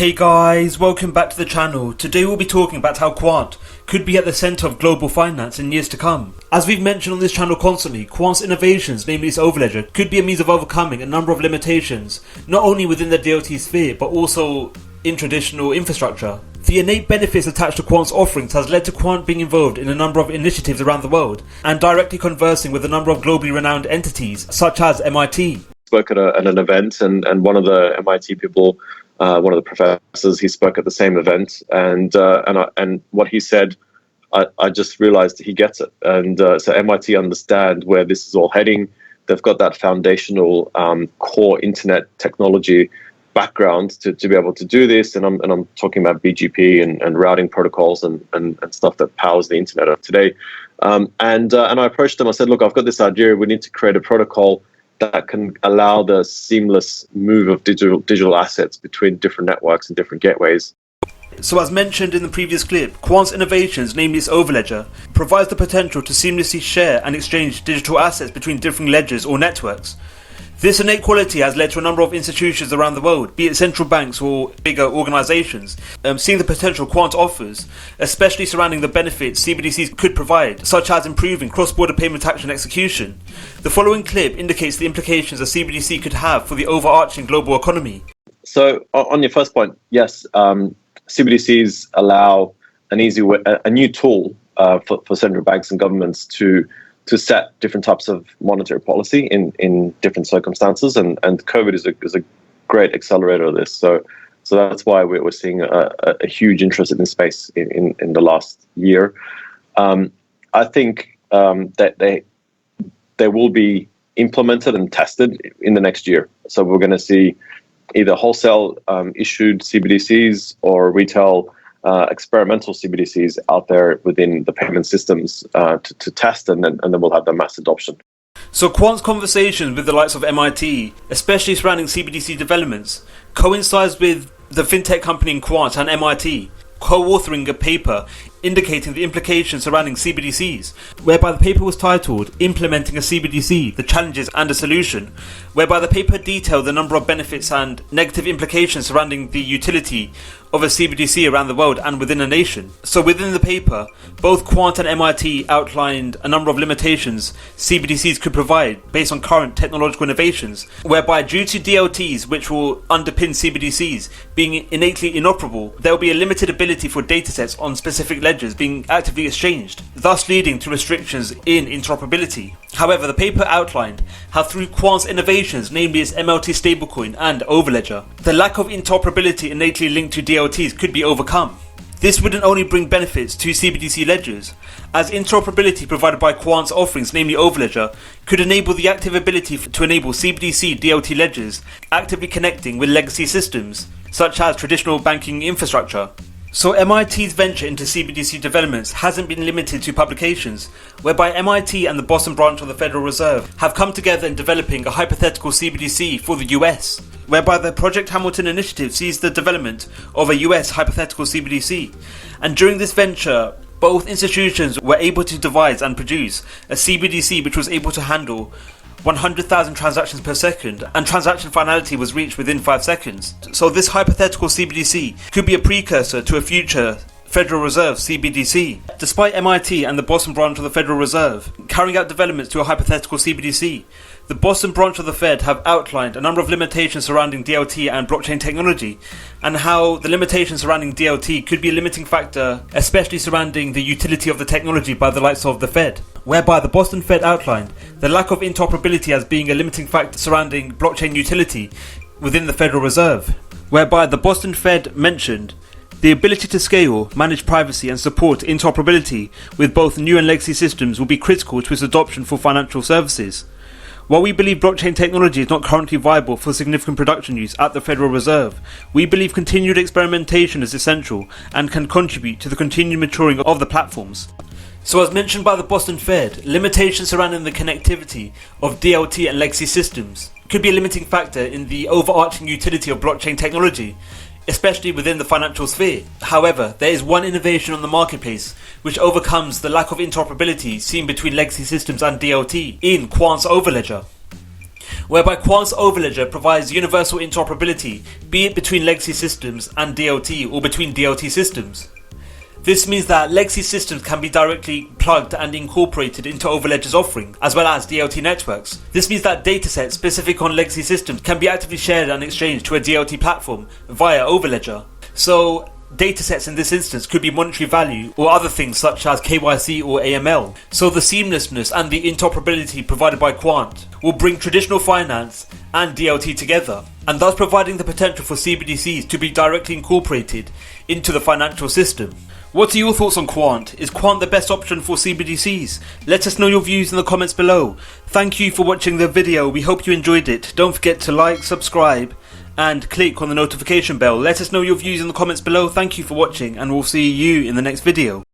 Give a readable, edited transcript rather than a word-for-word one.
Hey guys, welcome back to the channel. Today we'll be talking about how Quant could be at the centre of global finance in years to come. As we've mentioned on this channel constantly, Quant's innovations, namely its overledger, could be a means of overcoming a number of limitations, not only within the DLT sphere, but also in traditional infrastructure. The innate benefits attached to Quant's offerings has led to Quant being involved in a number of initiatives around the world, and directly conversing with a number of globally renowned entities, such as MIT. Spoke at an event, and one of the MIT people, one of the professors, he spoke at the same event, and what he said, I just realized he gets it. And so MIT understand where this is all heading. They've got that foundational core internet technology background to be able to do this. And I'm talking about BGP and routing protocols and stuff that powers the internet of today. And I approached them. I said, look, I've got this idea. We need to create a protocol that can allow the seamless move of digital assets between different networks and different gateways. So as mentioned in the previous clip, Quant's innovations, namely its overledger, provides the potential to seamlessly share and exchange digital assets between different ledgers or networks. This innate quality has led to a number of institutions around the world, be it central banks or bigger organisations, seeing the potential Quant offers, especially surrounding the benefits CBDCs could provide, such as improving cross-border payment action execution. The following clip indicates the implications a CBDC could have for the overarching global economy. So on your first point, yes, CBDCs allow an easy way, a new tool for central banks and governments to set different types of monetary policy in different circumstances, and COVID is a great accelerator of this. So that's why we're seeing a huge interest in this space in the last year. I think that they will be implemented and tested in the next year. So we're going to see either wholesale issued CBDCs or retail experimental CBDCs out there within the payment systems to test, and then we'll have the mass adoption. So Quant's conversations with the likes of MIT, especially surrounding CBDC developments, coincides with the fintech company in Quant and MIT co-authoring a paper indicating the implications surrounding CBDCs, whereby the paper was titled Implementing a CBDC, the Challenges and a Solution, whereby the paper detailed the number of benefits and negative implications surrounding the utility of a CBDC around the world and within a nation. So within the paper, both Quant and MIT outlined a number of limitations CBDCs could provide based on current technological innovations, whereby due to DLTs which will underpin CBDCs being innately inoperable, there will be a limited ability for datasets on specific ledgers being actively exchanged, thus leading to restrictions in interoperability. However, the paper outlined how through Quant's innovations, namely its MLT stablecoin and overledger, the lack of interoperability innately linked to DLTs could be overcome. This wouldn't only bring benefits to CBDC ledgers, as interoperability provided by Quant's offerings, namely overledger, could enable the active ability to enable CBDC DLT ledgers actively connecting with legacy systems, such as traditional banking infrastructure. So MIT's venture into CBDC developments hasn't been limited to publications, whereby MIT and the Boston branch of the Federal Reserve have come together in developing a hypothetical CBDC for the US, whereby the Project Hamilton initiative sees the development of a US hypothetical CBDC. And during this venture, both institutions were able to devise and produce a CBDC which was able to handle 100,000 transactions per second, and transaction finality was reached within 5 seconds. So this hypothetical CBDC could be a precursor to a future Federal Reserve CBDC. Despite MIT and the Boston branch of the Federal Reserve carrying out developments to a hypothetical CBDC, the Boston branch of the Fed have outlined a number of limitations surrounding DLT and blockchain technology, and how the limitations surrounding DLT could be a limiting factor, especially surrounding the utility of the technology by the likes of the Fed, whereby the Boston Fed outlined the lack of interoperability as being a limiting factor surrounding blockchain utility within the Federal Reserve, whereby the Boston Fed mentioned the ability to scale, manage privacy and support interoperability with both new and legacy systems will be critical to its adoption for financial services. While we believe blockchain technology is not currently viable for significant production use at the Federal Reserve, we believe continued experimentation is essential and can contribute to the continued maturing of the platforms. So as mentioned by the Boston Fed, limitations surrounding the connectivity of DLT and legacy systems could be a limiting factor in the overarching utility of blockchain technology, especially within the financial sphere. However, there is one innovation on the marketplace which overcomes the lack of interoperability seen between legacy systems and DLT in Quant's overledger. whereby Quant's overledger provides universal interoperability, be it between legacy systems and DLT or between DLT systems. This means that legacy systems can be directly plugged and incorporated into overledger's offering, as well as DLT networks. This means that datasets specific on legacy systems can be actively shared and exchanged to a DLT platform via overledger. So datasets in this instance could be monetary value or other things such as KYC or AML. So the seamlessness and the interoperability provided by Quant will bring traditional finance and DLT together, and thus providing the potential for CBDCs to be directly incorporated into the financial system. What are your thoughts on Quant? Is Quant the best option for CBDCs? Let us know your views in the comments below. Thank you for watching the video. We hope you enjoyed it. Don't forget to like, subscribe and click on the notification bell. Let us know your views in the comments below. Thank you for watching, and we'll see you in the next video.